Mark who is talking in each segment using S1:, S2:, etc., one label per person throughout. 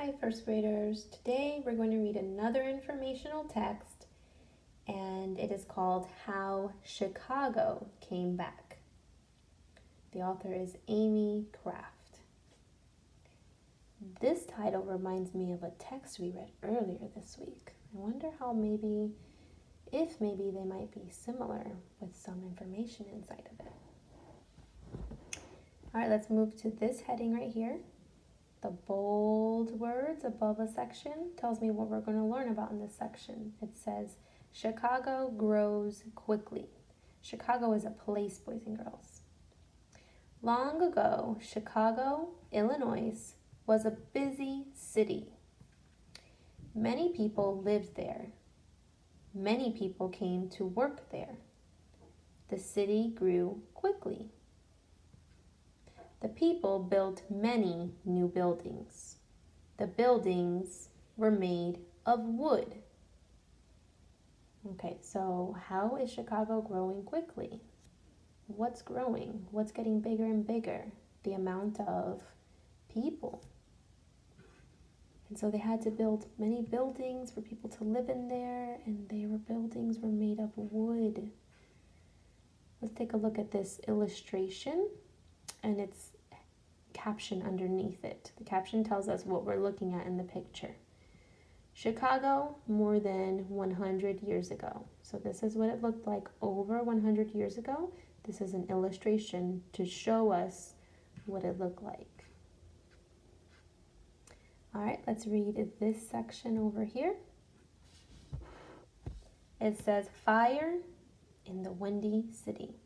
S1: Hi, first graders. Today we're going to read another informational text, and it is called How Chicago Came Back. The author is Amy Kraft. This title reminds me of a text we read earlier this week. I wonder how maybe they might be similar with some information inside of it. All right, let's move to this heading right here. The bold words above a section tells me what we're going to learn about in this section. It says, Chicago grows quickly. Chicago is a place, boys and girls. Long ago, Chicago, Illinois, was a busy city. Many people lived there. Many people came to work there. The city grew quickly. The people built many new buildings. The buildings were made of wood. Okay, so how is Chicago growing quickly? What's growing? What's getting bigger and bigger? The amount of people. And so they had to build many buildings for people to live in there, and buildings were made of wood. Let's take a look at this illustration and its caption underneath it. The caption tells us what we're looking at in the picture. Chicago more than 100 years ago. So this is what it looked like over 100 years ago. This is an illustration to show us what it looked like. All right, let's read this section over here. It says, Fire in the Windy City.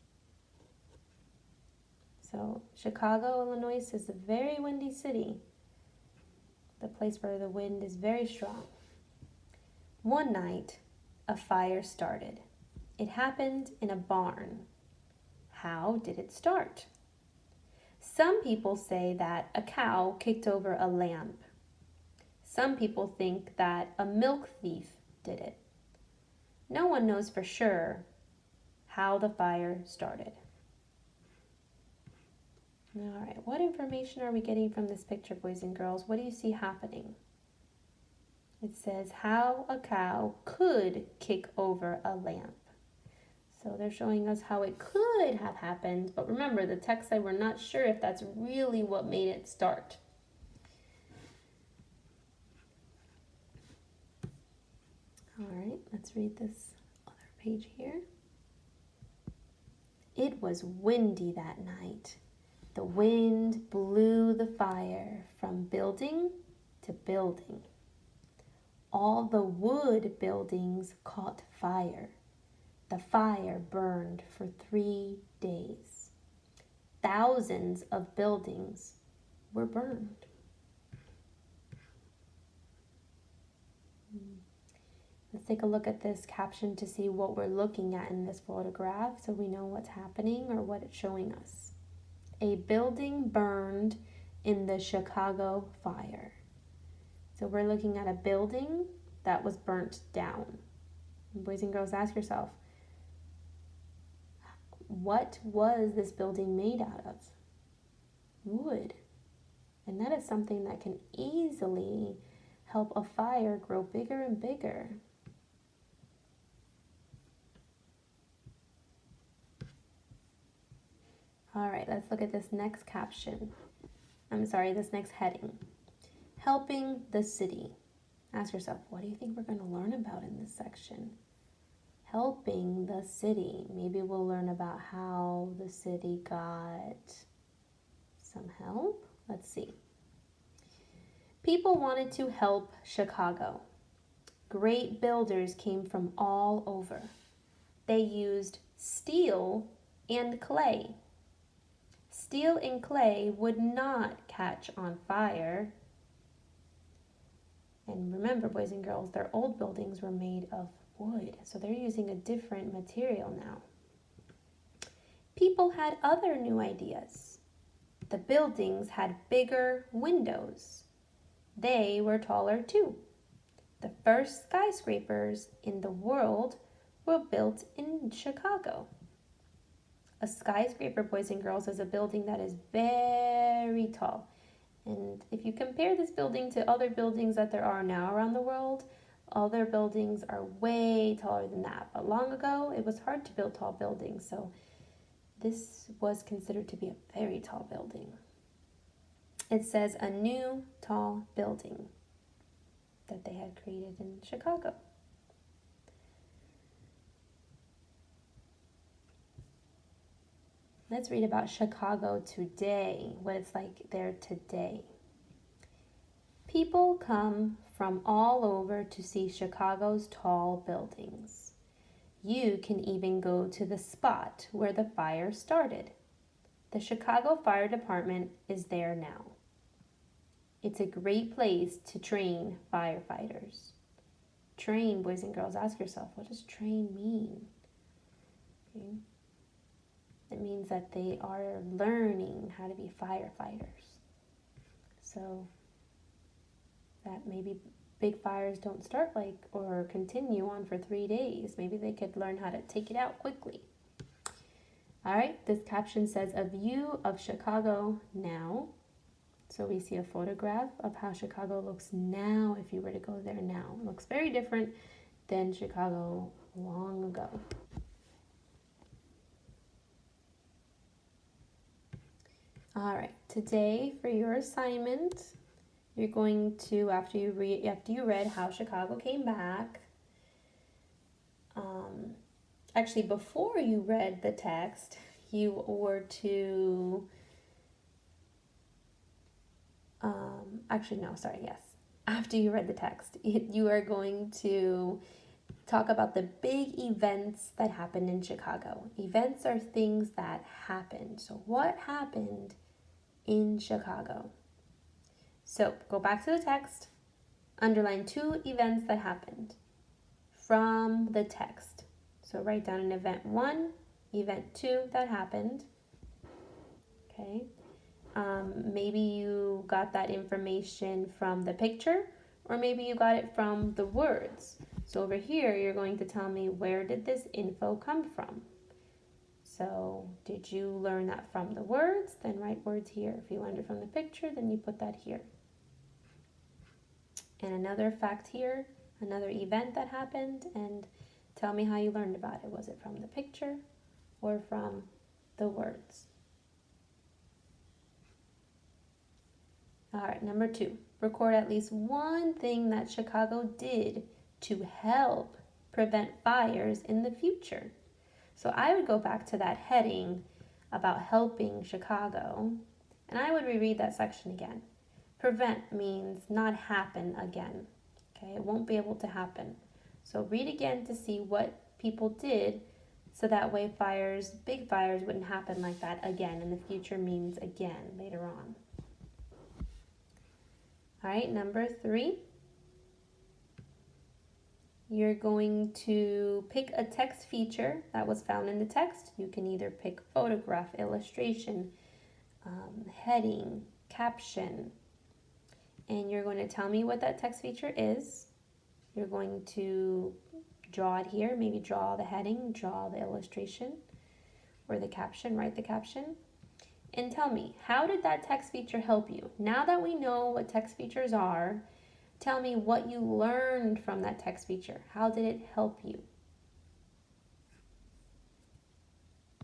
S1: So Chicago, Illinois is a very windy city, the place where the wind is very strong. One night, a fire started. It happened in a barn. How did it start? Some people say that a cow kicked over a lamp. Some people think that a milk thief did it. No one knows for sure how the fire started. All right, what information are we getting from this picture, boys and girls? What do you see happening? It says how a cow could kick over a lamp. So they're showing us how it could have happened, but remember the text said we're not sure if that's really what made it start. All right, let's read this other page here. It was windy that night. The wind blew the fire from building to building. All the wood buildings caught fire. The fire burned for 3 days. Thousands of buildings were burned. Let's take a look at this caption to see what we're looking at in this photograph so we know what's happening or what it's showing us. A building burned in the Chicago fire. So we're looking at a building that was burnt down. Boys and girls, ask yourself, what was this building made out of? Wood. And that is something that can easily help a fire grow bigger and bigger. All right, let's look at this next caption. This next heading. Helping the city. Ask yourself, what do you think we're going to learn about in this section? Helping the city. Maybe we'll learn about how the city got some help. Let's see. People wanted to help Chicago. Great builders came from all over. They used steel and clay. Steel and clay would not catch on fire. And remember, boys and girls, their old buildings were made of wood, so they're using a different material now. People had other new ideas. The buildings had bigger windows. They were taller too. The first skyscrapers in the world were built in Chicago. A skyscraper, boys and girls, is a building that is very tall. And if you compare this building to other buildings that there are now around the world, other buildings are way taller than that. But long ago, it was hard to build tall buildings, so this was considered to be a very tall building. It says a new tall building that they had created in Chicago. Let's read about Chicago today, what it's like there today. People come from all over to see Chicago's tall buildings. You can even go to the spot where the fire started. The Chicago Fire Department is there now. It's a great place to train firefighters. Train, boys and girls, ask yourself, what does train mean? Okay. It means that they are learning how to be firefighters. So that maybe big fires don't start or continue on for 3 days. Maybe they could learn how to take it out quickly. All right, this caption says, a view of Chicago now. So we see a photograph of how Chicago looks now if you were to go there now. It looks very different than Chicago long ago. All right, today for your assignment, you're going to, after you read how Chicago came back, actually before you read the text, you were to, after you read the text, you are going to talk about the big events that happened in Chicago. Events are things that happened. So what happened in Chicago? So go back to the text, underline 2 events that happened from the text. So write down an event 1, event 2 that happened. Okay. Maybe you got that information from the picture, or maybe you got it from the words. So over here, you're going to tell me, where did this info come from? So did you learn that from the words? Then write words here. If you learned it from the picture, then you put that here. And another fact here, another event that happened, and tell me how you learned about it. Was it from the picture or from the words? All right, number 2, record at least one thing that Chicago did to help prevent fires in the future. So I would go back to that heading about helping Chicago, and I would reread that section again. Prevent means not happen again. Okay, it won't be able to happen. So read again to see what people did, so that way big fires wouldn't happen like that again. In the future means again later on. All right, number 3. You're going to pick a text feature that was found in the text. You can either pick photograph, illustration, heading, caption, and you're going to tell me what that text feature is. You're going to draw it here, maybe draw the heading, draw the illustration, or the caption, write the caption. And tell me, how did that text feature help you? Now that we know what text features are, tell me what you learned from that text feature. How did it help you?